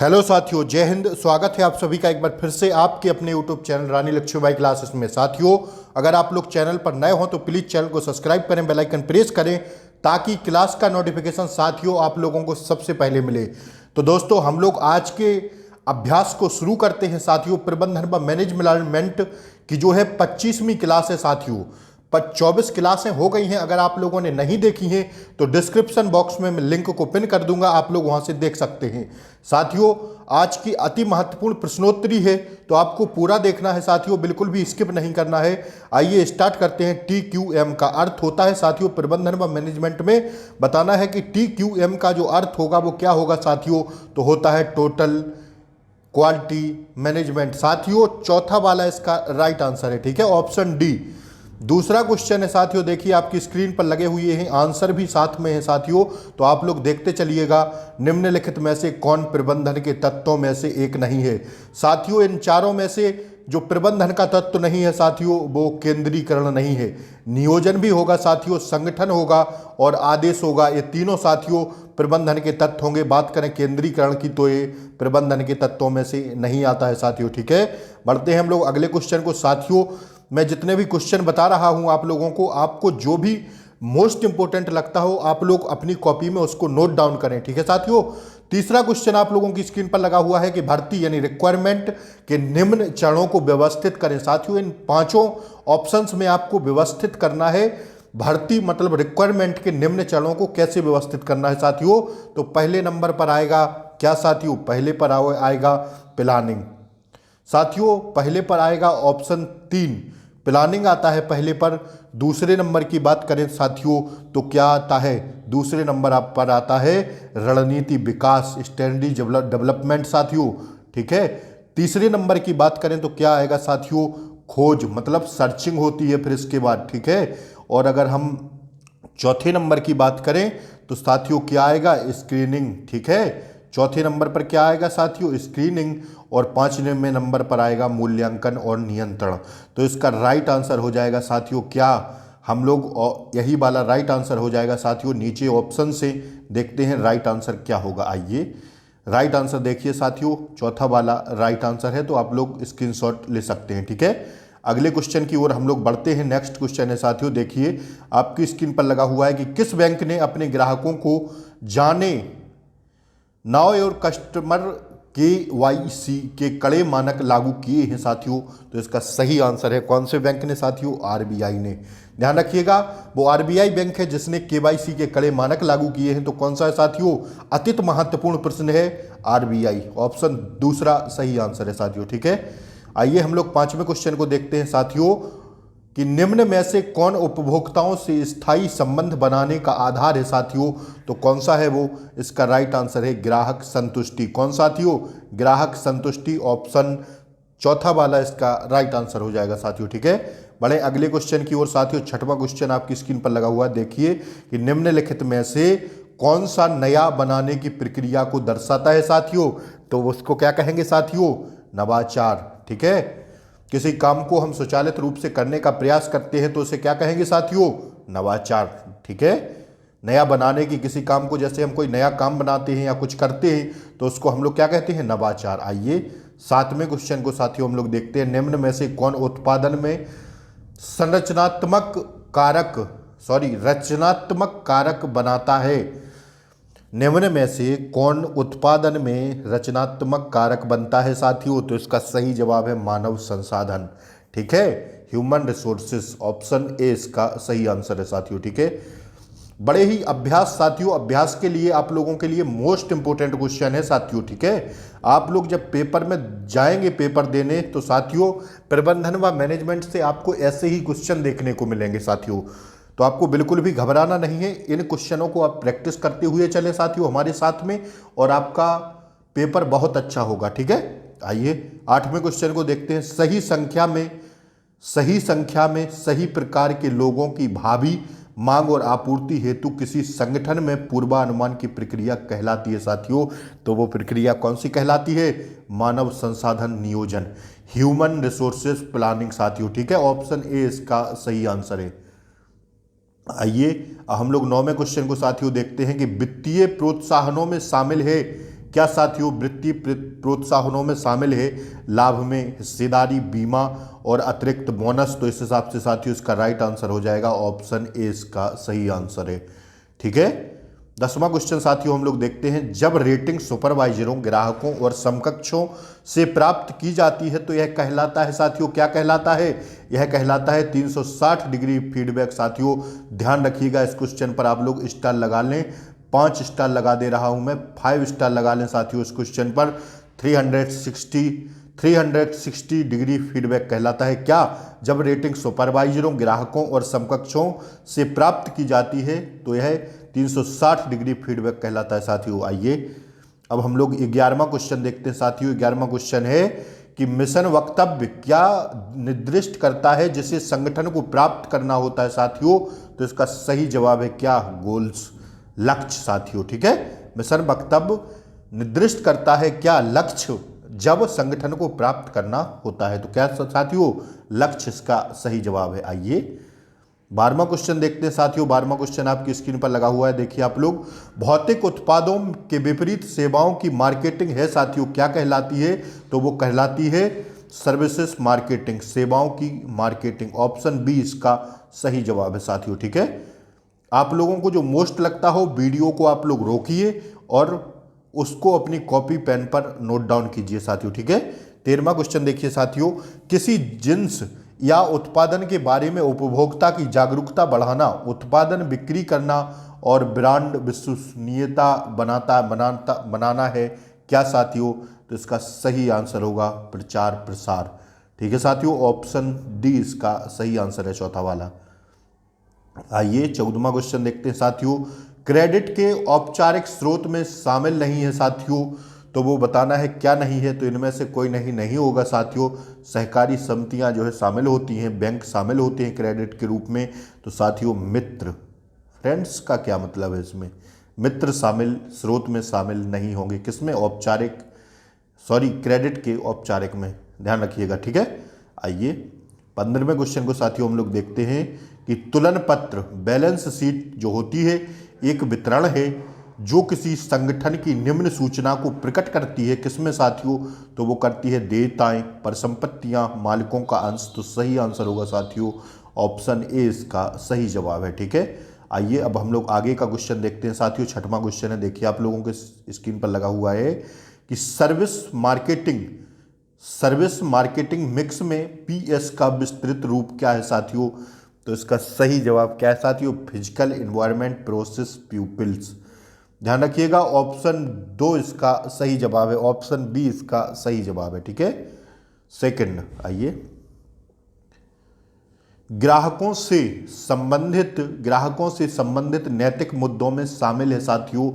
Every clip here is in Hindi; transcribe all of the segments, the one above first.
हेलो साथियों, जय हिंद। स्वागत है आप सभी का एक बार फिर से आपके अपने यूट्यूब चैनल रानी लक्ष्मीबाई क्लासेस में। साथियों, अगर आप लोग चैनल पर नए हो तो प्लीज़ चैनल को सब्सक्राइब करें, बेल आइकन प्रेस करें ताकि क्लास का नोटिफिकेशन साथियों आप लोगों को सबसे पहले मिले। तो दोस्तों, हम लोग आज के अभ्यास को शुरू करते हैं साथियों। प्रबंधन व मैनेजमेंट की जो है 25वीं क्लास है साथियों। पर 24 क्लासें हो गई हैं। अगर आप लोगों ने नहीं देखी हैं तो डिस्क्रिप्शन बॉक्स में मैं लिंक को पिन कर दूंगा, आप लोग वहां से देख सकते हैं। साथियों, आज की अति महत्वपूर्ण प्रश्नोत्तरी है तो आपको पूरा देखना है साथियों, बिल्कुल भी स्किप नहीं करना है। आइए स्टार्ट करते हैं। TQM का अर्थ होता है साथियों, प्रबंधन व मैनेजमेंट में बताना है कि TQM का जो अर्थ होगा वो क्या होगा साथियों। तो होता है टोटल क्वालिटी मैनेजमेंट। साथियों, चौथा वाला इसका राइट आंसर है, ठीक है, ऑप्शन डी। दूसरा क्वेश्चन है साथियों, देखिए आपकी स्क्रीन पर लगे हुए हैं, आंसर भी साथ में है साथियों, तो आप लोग देखते चलिएगा। निम्नलिखित में से कौन प्रबंधन के तत्वों में से एक नहीं है। साथियों, इन चारों में से जो प्रबंधन का तत्व नहीं है साथियों वो केंद्रीकरण नहीं है। नियोजन भी होगा साथियों, संगठन होगा और आदेश होगा। ये तीनों साथियों प्रबंधन के तत्व होंगे। बात करें केंद्रीकरण की तो ये प्रबंधन के तत्वों में से नहीं आता है साथियों, ठीक है। बढ़ते हैं हम लोग अगले क्वेश्चन को। साथियों, मैं जितने भी क्वेश्चन बता रहा हूं आप लोगों को, आपको जो भी मोस्ट इंपोर्टेंट लगता हो आप लोग अपनी कॉपी में उसको नोट डाउन करें, ठीक है साथियों। तीसरा क्वेश्चन आप लोगों की स्क्रीन पर लगा हुआ है कि भर्ती यानी रिक्वायरमेंट के निम्न चरणों को व्यवस्थित करें। साथियों, इन पांचों ऑप्शंस में आपको व्यवस्थित करना है। भर्ती मतलब रिक्वायरमेंट के निम्न चरणों को कैसे व्यवस्थित करना है साथियों। तो पहले नंबर पर आएगा क्या साथियों, पहले पर आएगा प्लानिंग। साथियों, पहले पर आएगा ऑप्शन 3, प्लानिंग आता है पहले पर। दूसरे नंबर की बात करें साथियों तो क्या आता है, दूसरे नंबर आप पर आता है रणनीति विकास, स्ट्रेटजी डेवलपमेंट साथियों, ठीक है। तीसरे नंबर की बात करें तो क्या आएगा साथियों, खोज मतलब सर्चिंग होती है फिर इसके बाद, ठीक है। और अगर हम चौथे नंबर की बात करें तो साथियों क्या आएगा, स्क्रीनिंग, ठीक है। चौथे नंबर पर क्या आएगा साथियों, स्क्रीनिंग। और पांचवें नंबर पर आएगा मूल्यांकन और नियंत्रण। तो इसका राइट आंसर हो जाएगा साथियों क्या, हम लोग यही वाला राइट आंसर हो जाएगा साथियों। नीचे ऑप्शन से देखते हैं राइट आंसर क्या होगा। आइए राइट आंसर देखिए साथियों, चौथा वाला राइट आंसर है, तो आप लोग स्क्रीनशॉट ले सकते हैं, ठीक है। अगले क्वेश्चन की ओर हम लोग बढ़ते हैं। नेक्स्ट क्वेश्चन है साथियों, देखिए आपकी स्क्रीन पर लगा हुआ है कि किस बैंक ने अपने ग्राहकों को जाने नाउ और कस्टमर KYC के कड़े मानक लागू किए हैं साथियों। तो इसका सही आंसर है कौन से बैंक ने साथियों, RBI ने। ध्यान रखिएगा, वो RBI बैंक है जिसने KYC के कड़े मानक लागू किए हैं। तो कौन सा है साथियों, अत्यंत महत्वपूर्ण प्रश्न है, RBI। ऑप्शन दूसरा सही आंसर है साथियों, ठीक है। आइए हम लोग पांचवें क्वेश्चन को देखते हैं साथियों कि निम्न में से कौन उपभोक्ताओं से स्थायी संबंध बनाने का आधार है साथियों। तो कौन सा है वो, इसका राइट आंसर है ग्राहक संतुष्टि। कौन साथियों, ग्राहक संतुष्टि। ऑप्शन चौथा वाला इसका राइट आंसर हो जाएगा साथियों, ठीक है। बड़े अगले क्वेश्चन की ओर साथियों, छठवां क्वेश्चन आपकी स्क्रीन पर लगा हुआ है। देखिए कि निम्नलिखित में से कौन सा नया बनाने की प्रक्रिया को दर्शाता है साथियों। तो उसको क्या कहेंगे साथियों, नवाचार, ठीक है। किसी काम को हम स्वचालित रूप से करने का प्रयास करते हैं तो उसे क्या कहेंगे साथियों, नवाचार, ठीक है। नया बनाने की किसी काम को, जैसे हम कोई नया काम बनाते हैं या कुछ करते हैं तो उसको हम लोग क्या कहते हैं, नवाचार। आइए सातवें क्वेश्चन को साथियों हम लोग देखते हैं। निम्न में से कौन उत्पादन में रचनात्मक कारक बनाता है। निम्न में से कौन उत्पादन में रचनात्मक कारक बनता है साथियों। तो इसका सही जवाब है मानव संसाधन, ठीक है, ह्यूमन रिसोर्सेस। ऑप्शन ए इसका सही आंसर है साथियों, ठीक है। बड़े ही अभ्यास साथियों, अभ्यास के लिए आप लोगों के लिए मोस्ट इंपोर्टेंट क्वेश्चन है साथियों, ठीक है। आप लोग जब पेपर में जाएंगे पेपर देने तो साथियों प्रबंधन व मैनेजमेंट से आपको ऐसे ही क्वेश्चन देखने को मिलेंगे साथियों। तो आपको बिल्कुल भी घबराना नहीं है, इन क्वेश्चनों को आप प्रैक्टिस करते हुए चले साथियों हमारे साथ में, और आपका पेपर बहुत अच्छा होगा, ठीक है। आइए आठवें क्वेश्चन को देखते हैं। सही संख्या में सही प्रकार के लोगों की भावी मांग और आपूर्ति हेतु किसी संगठन में पूर्वानुमान की प्रक्रिया कहलाती है साथियों। तो वो प्रक्रिया कौन सी कहलाती है, मानव संसाधन नियोजन, ह्यूमन रिसोर्सेज प्लानिंग साथियों, ठीक है। ऑप्शन ए इसका सही आंसर है। आइए हम लोग नौवें क्वेश्चन को साथियों देखते हैं कि वित्तीय प्रोत्साहनों में शामिल है क्या साथियों वित्तीय प्रोत्साहनों में शामिल है लाभ में हिस्सेदारी, बीमा और अतिरिक्त बोनस? तो इस हिसाब से साथियों इसका राइट आंसर हो जाएगा ऑप्शन ए इसका सही आंसर है। ठीक है। 10वां क्वेश्चन साथियों हम लोग देखते हैं, जब रेटिंग सुपरवाइजरों, ग्राहकों और समकक्षों से प्राप्त की जाती है तो यह कहलाता है साथियों, क्या कहलाता है? यह कहलाता है 360 डिग्री फीडबैक। साथियों ध्यान रखिएगा, इस क्वेश्चन पर आप लोग स्टार लगा लें। 5 स्टार लगा दे रहा हूं मैं, 5 स्टार लगा लें साथियों। इस क्वेश्चन पर 360 डिग्री फीडबैक कहलाता है क्या? जब रेटिंग सुपरवाइजरों, ग्राहकों और समकक्षों से प्राप्त की जाती है तो यह 360 डिग्री फीडबैक कहलाता है साथियों। आइए अब हम लोग 11वां क्वेश्चन देखते हैं साथियों। 11वां क्वेश्चन है कि मिशन वक्तव्य क्या निर्दिष्ट करता है जिसे संगठन को प्राप्त करना होता है साथियों? तो इसका सही जवाब है क्या? गोल्स, लक्ष्य साथियों। ठीक है। मिशन वक्तव्य निर्दिष्ट करता है क्या? लक्ष्य, जब संगठन को प्राप्त करना होता है। तो क्या साथियों? लक्ष्य इसका सही जवाब है। आइए 12वां क्वेश्चन देखते हैं साथियों। 12वां क्वेश्चन आपकी स्क्रीन पर लगा हुआ है, देखिए आप लोग। भौतिक उत्पादों के विपरीत सेवाओं की मार्केटिंग है साथियों, क्या कहलाती है? तो वो कहलाती है सर्विसेज मार्केटिंग, सेवाओं की मार्केटिंग। ऑप्शन बी इसका सही जवाब है साथियों। ठीक है। आप लोगों को जो मोस्ट लगता हो वीडियो को आप लोग रोकिए और उसको अपनी कॉपी पेन पर नोट डाउन कीजिए साथियों। ठीक है। 13वां क्वेश्चन देखिए साथियों, किसी जिन्स या उत्पादन के बारे में उपभोक्ता की जागरूकता बढ़ाना, उत्पादन बिक्री करना और ब्रांड विश्वसनीयता बनाना है क्या साथियों? तो इसका सही आंसर होगा प्रचार प्रसार। ठीक है साथियों, ऑप्शन डी इसका सही आंसर है, चौथा वाला। आइए 14वां क्वेश्चन देखते हैं साथियों। क्रेडिट के औपचारिक स्रोत में शामिल नहीं है साथियों, तो वो बताना है क्या नहीं है? तो इनमें से कोई नहीं होगा साथियों। सहकारी समितियां जो है शामिल होती हैं, बैंक शामिल होते हैं क्रेडिट के रूप में। तो साथियों मित्र, फ्रेंड्स का क्या मतलब है इसमें? मित्र शामिल, स्रोत में शामिल नहीं होंगे। किसमें? औपचारिक, सॉरी क्रेडिट के औपचारिक में, ध्यान रखिएगा। ठीक है। आइए 15वें क्वेश्चन को साथियों हम लोग देखते हैं कि तुलन पत्र, बैलेंस शीट जो होती है एक वितरण है जो किसी संगठन की निम्न सूचना को प्रकट करती है। किसमें साथियों? तो वो करती है देयताएं, परिसंपत्तियां, मालिकों का अंश। तो सही आंसर होगा साथियों ऑप्शन ए इसका सही जवाब है। ठीक है। आइए अब हम लोग आगे का क्वेश्चन देखते हैं साथियों। 6वां क्वेश्चन है, देखिए आप लोगों के स्क्रीन पर लगा हुआ है कि सर्विस मार्केटिंग मिक्स में पीएस का विस्तृत रूप क्या है साथियों? तो इसका सही जवाब क्या है साथियों? Physical, environment, process, peoples. ध्यान रखिएगा, ऑप्शन 2 इसका सही जवाब है, ऑप्शन बी इसका सही जवाब है। ठीक है। सेकंड, आइए ग्राहकों से संबंधित नैतिक मुद्दों में शामिल है साथियों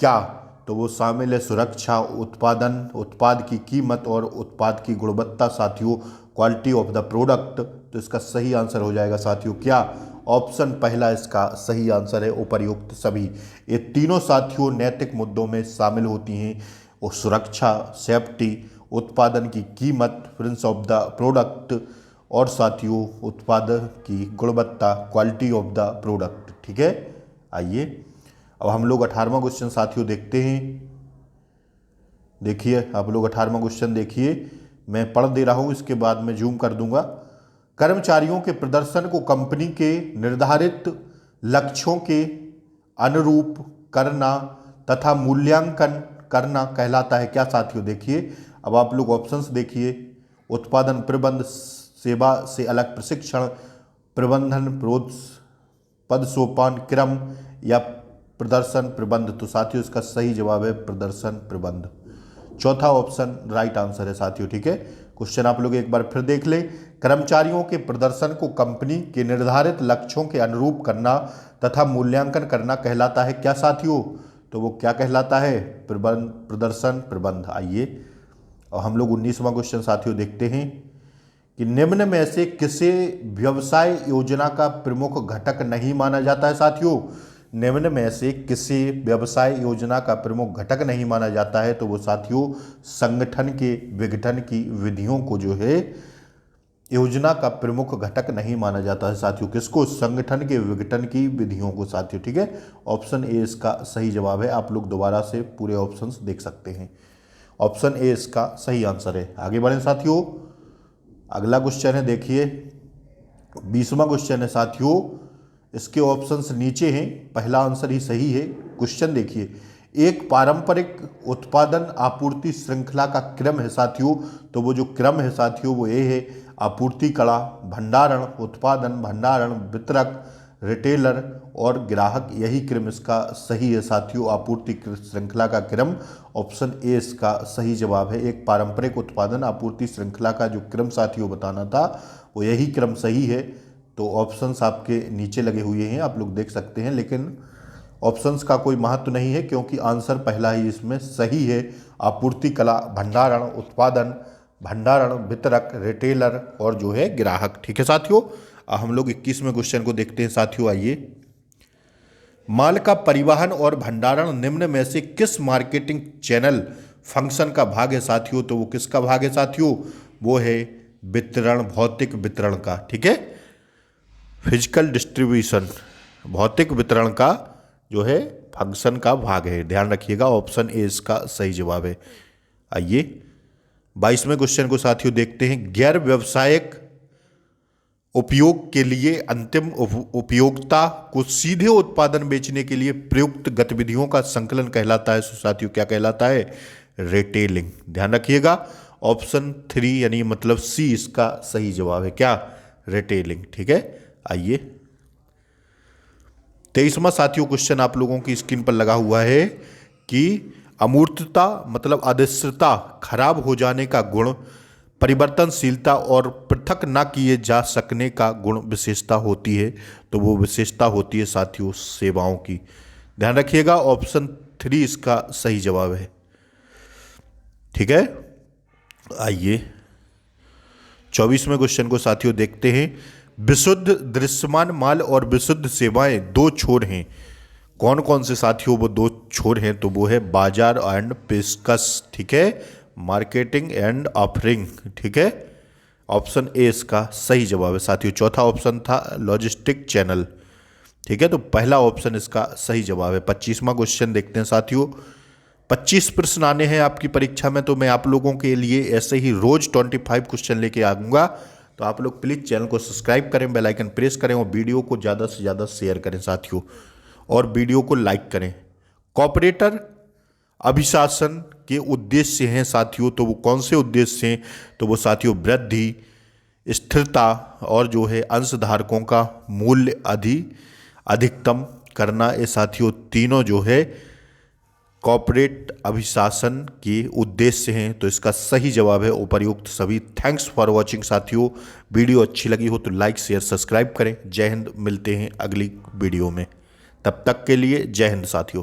क्या? तो वो शामिल है सुरक्षा, उत्पाद की कीमत और उत्पाद की गुणवत्ता साथियों, क्वालिटी ऑफ द प्रोडक्ट। तो इसका सही आंसर हो जाएगा साथियों क्या? ऑप्शन पहला इसका सही आंसर है, उपर्युक्त सभी। ये तीनों साथियों नैतिक मुद्दों में शामिल होती हैं, और सुरक्षा, सेफ्टी, उत्पादन की कीमत, प्रिंस ऑफ द प्रोडक्ट, और साथियों उत्पाद की गुणवत्ता, क्वालिटी ऑफ द प्रोडक्ट। ठीक है। आइए अब हम लोग 18वां क्वेश्चन साथियों देखते हैं। देखिए आप लोग 18वां क्वेश्चन देखिए, मैं पढ़ दे रहा हूं, इसके बाद मैं जूम कर दूंगा। कर्मचारियों के प्रदर्शन को कंपनी के निर्धारित लक्ष्यों के अनुरूप करना तथा मूल्यांकन करना कहलाता है क्या साथियों? देखिए अब आप लोग ऑप्शंस देखिए, उत्पादन प्रबंध, सेवा से अलग प्रशिक्षण, प्रबंधन पद सोपान क्रम, या प्रदर्शन प्रबंध। तो साथियों इसका सही जवाब है प्रदर्शन प्रबंध, चौथा ऑप्शन राइट आंसर है साथियों। ठीक है। क्वेश्चन आप लोग एक बार फिर देख लें, कर्मचारियों के प्रदर्शन को कंपनी के निर्धारित लक्ष्यों के अनुरूप करना तथा मूल्यांकन करना कहलाता है क्या साथियों? तो वो क्या कहलाता है? प्रदर्शन प्रबंध। आइए और हम लोग 19वां क्वेश्चन साथियों देखते हैं कि निम्न में से किसे व्यवसाय योजना का प्रमुख घटक नहीं माना जाता है साथियों? निम्न में से किसे व्यवसाय योजना का प्रमुख घटक नहीं माना जाता है? तो वो साथियों संगठन के विघटन की विधियों को जो है योजना का प्रमुख घटक नहीं माना जाता है साथियों। किसको? संगठन के विघटन की विधियों को साथियों। ठीक है, ऑप्शन ए इसका सही जवाब है। आप लोग दोबारा से पूरे ऑप्शंस देख सकते हैं। ऑप्शन ए इसका सही आंसर है। आगे बढ़ें साथियों, अगला क्वेश्चन है, देखिए 20वां क्वेश्चन है साथियों। इसके ऑप्शंस नीचे हैं, पहला आंसर ही सही है। क्वेश्चन देखिए, एक पारंपरिक उत्पादन आपूर्ति श्रृंखला का क्रम है साथियों। तो वो जो क्रम है साथियों वो ये है, आपूर्ति कड़ा, भंडारण, उत्पादन, भंडारण, वितरक, रिटेलर और ग्राहक। यही क्रम इसका सही है साथियों, आपूर्ति श्रृंखला का क्रम। ऑप्शन ए इसका सही जवाब है। एक पारंपरिक उत्पादन आपूर्ति श्रृंखला का जो क्रम साथियों बताना था वो यही क्रम सही है। तो ऑप्शंस आपके नीचे लगे हुए हैं, आप लोग देख सकते हैं, लेकिन ऑप्शंस का कोई महत्व नहीं है क्योंकि आंसर पहला ही इसमें सही है। आपूर्ति कला, भंडारण, उत्पादन, भंडारण, वितरक, रिटेलर और जो है ग्राहक। ठीक है साथियों, हम लोग 21वें क्वेश्चन को देखते हैं साथियों। आइए, माल का परिवहन और भंडारण निम्न में से किस मार्केटिंग चैनल फंक्शन का भाग है साथियों? तो वो किसका भाग है साथियों? वो है वितरण, भौतिक वितरण का। ठीक है, फिजिकल डिस्ट्रीब्यूशन, भौतिक वितरण का जो है फंक्शन का भाग है। ध्यान रखिएगा, ऑप्शन ए इसका सही जवाब है। आइए 22वें क्वेश्चन को साथियों देखते हैं। गैर व्यावसायिक उपयोग के लिए अंतिम उपयोक्ता को सीधे उत्पादन बेचने के लिए प्रयुक्त गतिविधियों का संकलन कहलाता है। साथियों क्या कहलाता है? रिटेलिंग। ध्यान रखिएगा, ऑप्शन 3 यानी मतलब सी इसका सही जवाब है। क्या? रिटेलिंग। ठीक है, आइए 23वां साथियों क्वेश्चन आप लोगों की स्क्रीन पर लगा हुआ है कि अमूर्तता मतलब अदृश्यता, खराब हो जाने का गुण, परिवर्तनशीलता और पृथक न किए जा सकने का गुण विशेषता होती है। तो वो विशेषता होती है साथियों सेवाओं की। ध्यान रखिएगा, ऑप्शन 3 इसका सही जवाब है। ठीक है, आइए 24वें क्वेश्चन को साथियों देखते हैं। विशुद्ध दृश्यमान माल और विशुद्ध सेवाएं दो छोर हैं। कौन कौन से साथियों वो दो छोर हैं? तो वो है बाजार एंड पेशकश। ठीक है, मार्केटिंग एंड ऑफरिंग। ठीक है, ऑप्शन ए इसका सही जवाब है साथियों। चौथा ऑप्शन था लॉजिस्टिक चैनल। ठीक है, तो पहला ऑप्शन इसका सही जवाब है। 25वां क्वेश्चन देखते हैं साथियों। 25 प्रश्न आने हैं आपकी परीक्षा में, तो मैं आप लोगों के लिए ऐसे ही रोज 25 क्वेश्चन लेके आऊँगा। तो आप लोग प्लीज़ चैनल को सब्सक्राइब करें, बेल आइकन प्रेस करें और वीडियो को ज़्यादा से ज़्यादा शेयर करें साथियों, और वीडियो को लाइक करें। कॉर्पोरेटर अभिशासन के उद्देश्य हैं साथियों, तो वो कौन से उद्देश्य हैं? तो वो साथियों वृद्धि, स्थिरता और जो है अंशधारकों का मूल्य अधिकतम करना। ये साथियों तीनों जो है कॉर्पोरेट अभिशासन के उद्देश्य हैं। तो इसका सही जवाब है उपर्युक्त सभी। थैंक्स फॉर वॉचिंग साथियों। वीडियो अच्छी लगी हो तो लाइक शेयर सब्सक्राइब करें। जय हिंद, मिलते हैं अगली वीडियो में, तब तक के लिए जय हिंद साथियों।